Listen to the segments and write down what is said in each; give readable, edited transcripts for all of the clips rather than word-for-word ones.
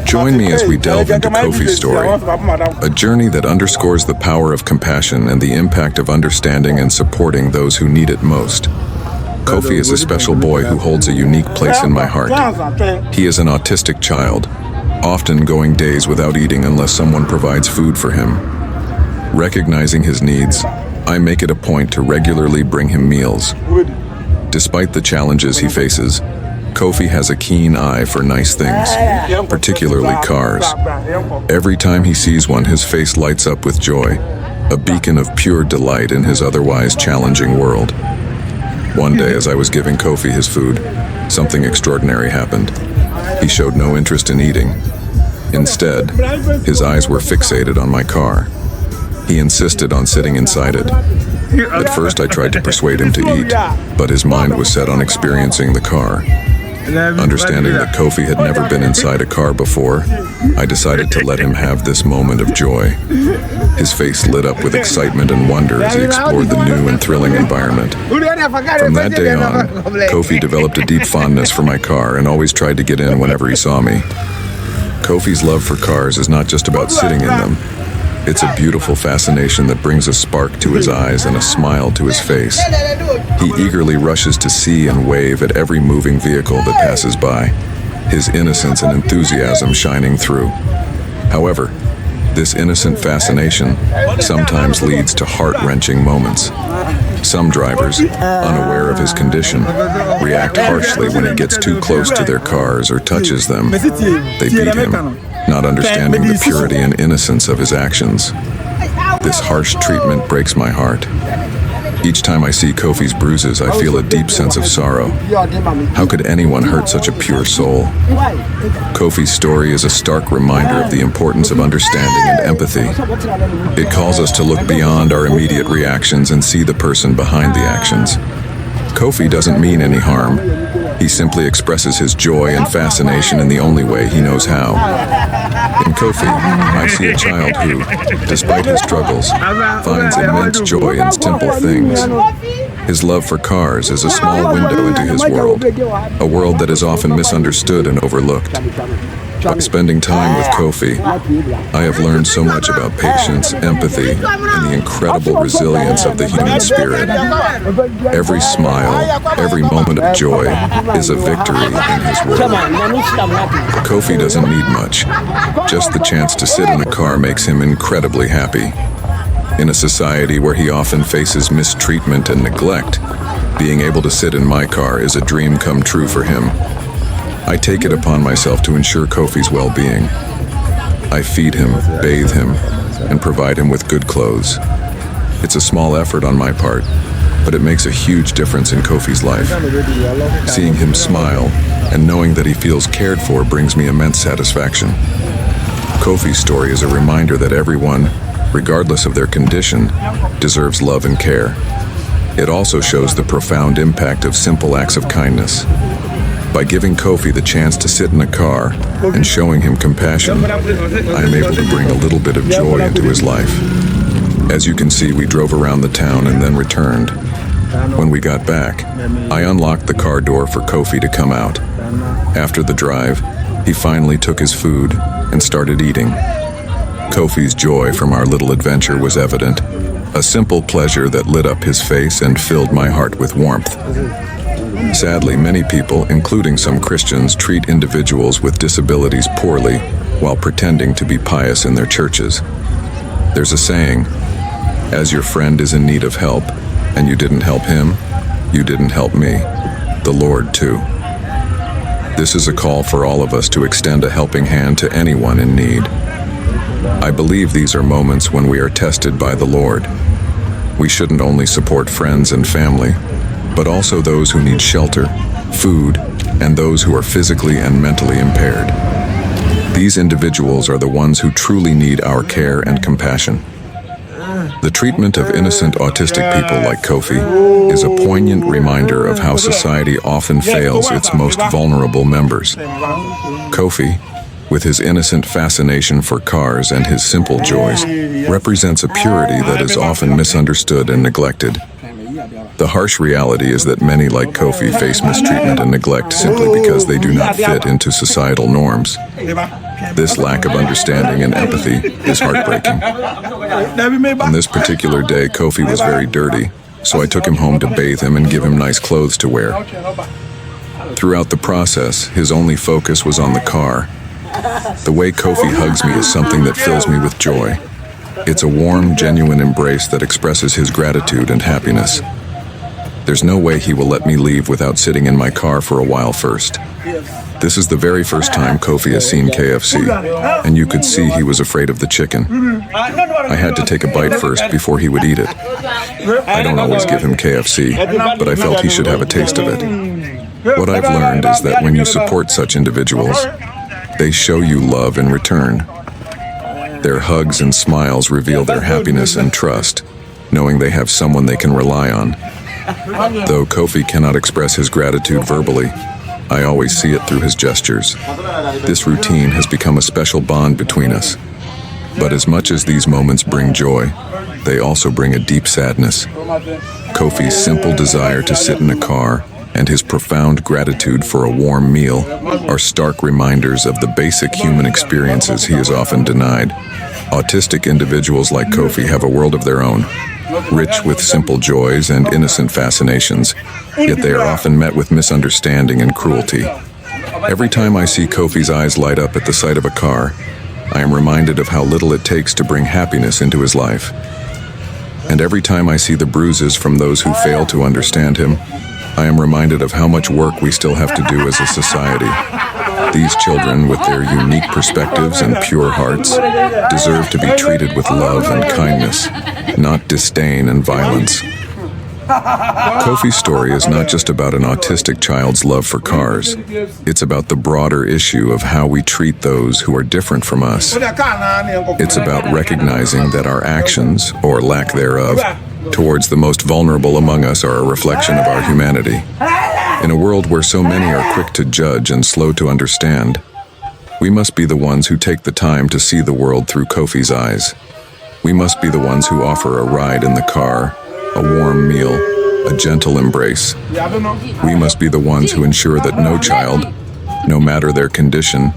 Join me as we delve into Kofi's story, a journey that underscores the power of compassion and the impact of understanding and supporting those who need it most. Kofi is a special boy who holds a unique place in my heart. He is an autistic child, often going days without eating unless someone provides food for him. Recognizing his needs, I make it a point to regularly bring him meals. Despite the challenges he faces, Kofi has a keen eye for nice things, particularly cars. Every time he sees one, his face lights up with joy, a beacon of pure delight in his otherwise challenging world. One day, as I was giving Kofi his food, something extraordinary happened. He showed no interest in eating. Instead, his eyes were fixated on my car. He insisted on sitting inside it. At first, I tried to persuade him to eat, but his mind was set on experiencing the car. Understanding that Kofi had never been inside a car before, I decided to let him have this moment of joy. His face lit up with excitement and wonder as he explored the new and thrilling environment. From that day on, Kofi developed a deep fondness for my car and always tried to get in whenever he saw me. Kofi's love for cars is not just about sitting in them. It's a beautiful fascination that brings a spark to his eyes and a smile to his face. He eagerly rushes to see and wave at every moving vehicle that passes by, his innocence and enthusiasm shining through. However, this innocent fascination sometimes leads to heart-wrenching moments. Some drivers, unaware of his condition, react harshly when he gets too close to their cars or touches them. They beat him, not understanding the purity and innocence of his actions. This harsh treatment breaks my heart. Each time I see Kofi's bruises, I feel a deep sense of sorrow. How could anyone hurt such a pure soul? Kofi's story is a stark reminder of the importance of understanding and empathy. It calls us to look beyond our immediate reactions and see the person behind the actions. Kofi doesn't mean any harm. He simply expresses his joy and fascination in the only way he knows how. In Kofi, I see a child who, despite his struggles, finds immense joy in simple things. His love for cars is a small window into his world, a world that is often misunderstood and overlooked. By spending time with Kofi, I have learned so much about patience, empathy, and the incredible resilience of the human spirit. Every smile, every moment of joy is a victory in his world. Kofi doesn't need much. Just the chance to sit in a car makes him incredibly happy. In a society where he often faces mistreatment and neglect, being able to sit in my car is a dream come true for him. I take it upon myself to ensure Kofi's well-being. I feed him, bathe him, and provide him with good clothes. It's a small effort on my part, but it makes a huge difference in Kofi's life. Seeing him smile and knowing that he feels cared for brings me immense satisfaction. Kofi's story is a reminder that everyone, regardless of their condition, deserves love and care. It also shows the profound impact of simple acts of kindness. By giving Kofi the chance to sit in a car and showing him compassion, I am able to bring a little bit of joy into his life. As you can see, we drove around the town and then returned. When we got back, I unlocked the car door for Kofi to come out. After the drive, he finally took his food and started eating. Kofi's joy from our little adventure was evident, a simple pleasure that lit up his face and filled my heart with warmth. Sadly, many people, including some Christians, treat individuals with disabilities poorly while pretending to be pious in their churches. There's a saying, as your friend is in need of help, and you didn't help him, you didn't help me, the Lord too. This is a call for all of us to extend a helping hand to anyone in need. I believe these are moments when we are tested by the Lord. We shouldn't only support friends and family, but also those who need shelter, food, and those who are physically and mentally impaired. These individuals are the ones who truly need our care and compassion. The treatment of innocent autistic people like Kofi is a poignant reminder of how society often fails its most vulnerable members. Kofi, with his innocent fascination for cars and his simple joys, represents a purity that is often misunderstood and neglected. The harsh reality is that many like Kofi face mistreatment and neglect simply because they do not fit into societal norms. This lack of understanding and empathy is heartbreaking. On this particular day, Kofi was very dirty, so I took him home to bathe him and give him nice clothes to wear. Throughout the process, his only focus was on the car. The way Kofi hugs me is something that fills me with joy. It's a warm, genuine embrace that expresses his gratitude and happiness. There's no way he will let me leave without sitting in my car for a while first. This is the very first time Kofi has seen KFC, and you could see he was afraid of the chicken. I had to take a bite first before he would eat it. I don't always give him KFC, but I felt he should have a taste of it. What I've learned is that when you support such individuals, they show you love in return. Their hugs and smiles reveal their happiness and trust, knowing they have someone they can rely on. Though Kofi cannot express his gratitude verbally, I always see it through his gestures. This routine has become a special bond between us. But as much as these moments bring joy, they also bring a deep sadness. Kofi's simple desire to sit in a car and his profound gratitude for a warm meal are stark reminders of the basic human experiences he is often denied. Autistic individuals like Kofi have a world of their own, rich with simple joys and innocent fascinations, yet they are often met with misunderstanding and cruelty. Every time I see Kofi's eyes light up at the sight of a car, I am reminded of how little it takes to bring happiness into his life. And every time I see the bruises from those who fail to understand him, I am reminded of how much work we still have to do as a society. These children, with their unique perspectives and pure hearts, deserve to be treated with love and kindness, not disdain and violence. Kofi's story is not just about an autistic child's love for cars. It's about the broader issue of how we treat those who are different from us. It's about recognizing that our actions, or lack thereof, towards the most vulnerable among us are a reflection of our humanity. In a world where so many are quick to judge and slow to understand, we must be the ones who take the time to see the world through Kofi's eyes. We must be the ones who offer a ride in the car, a warm meal, a gentle embrace. We must be the ones who ensure that no child, no matter their condition,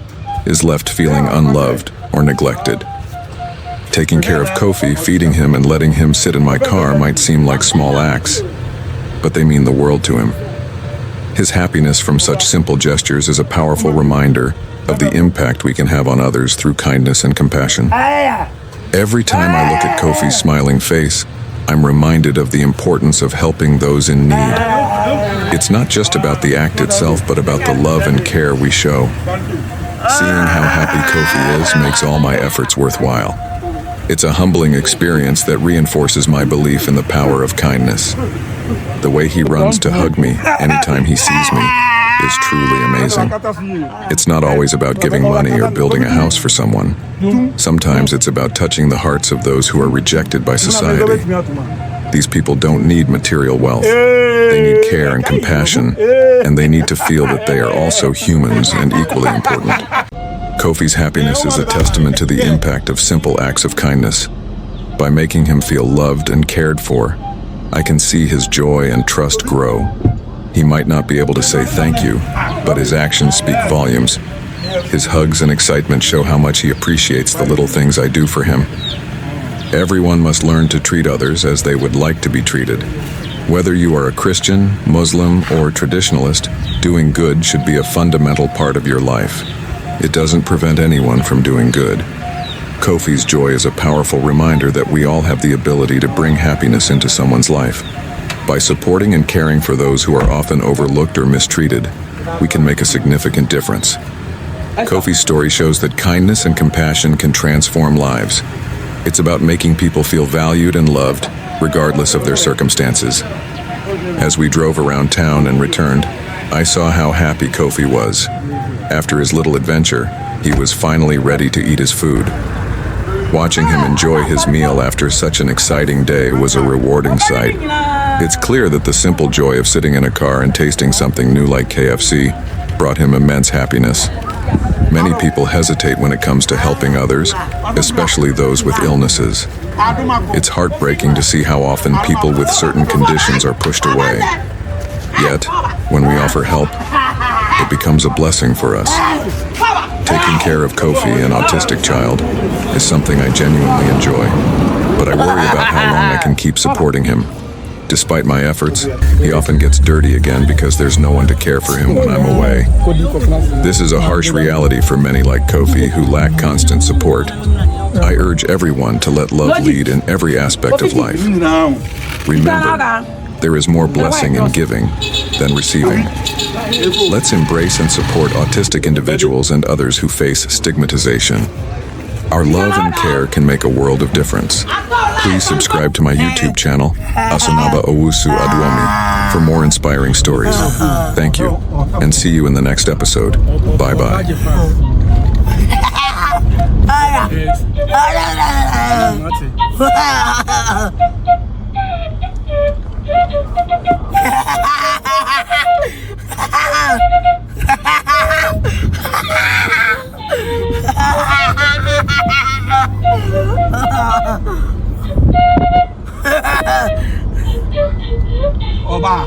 is left feeling unloved or neglected. Taking care of Kofi, feeding him, and letting him sit in my car might seem like small acts, but they mean the world to him. His happiness from such simple gestures is a powerful reminder of the impact we can have on others through kindness and compassion. Every time I look at Kofi's smiling face, I'm reminded of the importance of helping those in need. It's not just about the act itself, but about the love and care we show. Seeing how happy Kofi is makes all my efforts worthwhile. It's a humbling experience that reinforces my belief in the power of kindness. The way he runs to hug me anytime he sees me is truly amazing. It's not always about giving money or building a house for someone. Sometimes it's about touching the hearts of those who are rejected by society. These people don't need material wealth. They need care and compassion, and they need to feel that they are also humans and equally important. Kofi's happiness is a testament to the impact of simple acts of kindness. By making him feel loved and cared for, I can see his joy and trust grow. He might not be able to say thank you, but his actions speak volumes. His hugs and excitement show how much he appreciates the little things I do for him. Everyone must learn to treat others as they would like to be treated. Whether you are a Christian, Muslim, or traditionalist, doing good should be a fundamental part of your life. It doesn't prevent anyone from doing good. Kofi's joy is a powerful reminder that we all have the ability to bring happiness into someone's life. By supporting and caring for those who are often overlooked or mistreated, we can make a significant difference. Kofi's story shows that kindness and compassion can transform lives. It's about making people feel valued and loved, regardless of their circumstances. As we drove around town and returned, I saw how happy Kofi was. After his little adventure, he was finally ready to eat his food. Watching him enjoy his meal after such an exciting day was a rewarding sight. It's clear that the simple joy of sitting in a car and tasting something new like KFC brought him immense happiness. Many people hesitate when it comes to helping others, especially those with illnesses. It's heartbreaking to see how often people with certain conditions are pushed away. Yet, when we offer help, it becomes a blessing for us. Taking care of Kofi, an autistic child, is something I genuinely enjoy, but I worry about how long I can keep supporting him. Despite my efforts, he often gets dirty again because there's no one to care for him when I'm away. This is a harsh reality for many like Kofi who lack constant support. I urge everyone to let love lead in every aspect of life. Remember, there is more blessing in giving than receiving. Let's embrace and support autistic individuals and others who face stigmatization. Our love and care can make a world of difference. Please subscribe to my YouTube channel, Asonaba Owusu Aduomi, for more inspiring stories. Thank you, and see you in the next episode. Bye-bye. Oba,